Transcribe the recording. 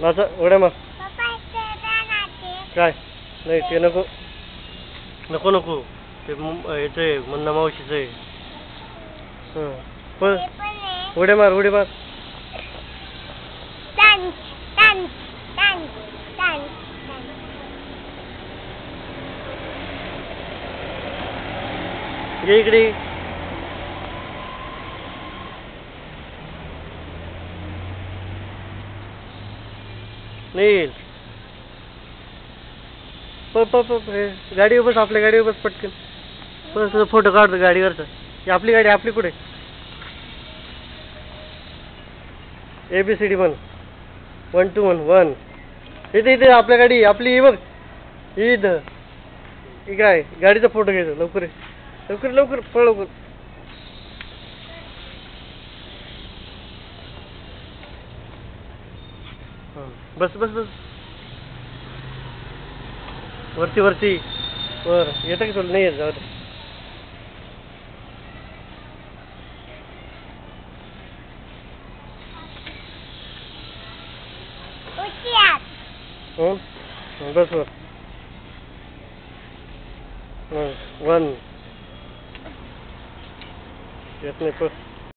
नाचा उड्या मार. काय नाही ते नको नको नको ते याचं आहे मुन्ना मावशीचं आहे. पण उड्या मार उड्या मार. ये इकडे. नील गाडीवर बस. आपल्या गाडीवर बस पटकन. बस तुझा फोटो काढतो गाडीवरचा. ही आपली गाडी. आपली कुठे ABCD म्हण. 1 2 1 इथे इथे आपल्या गाडी आपली बघ इथं. काय गाडीचा फोटो घ्यायचा. लवकर लवकर लवकर पळ लवकर. बस बस बस. वरती वरती वर येतं की तुला. नाही येत जाऊ दे. बस वर. 1 येत नाही.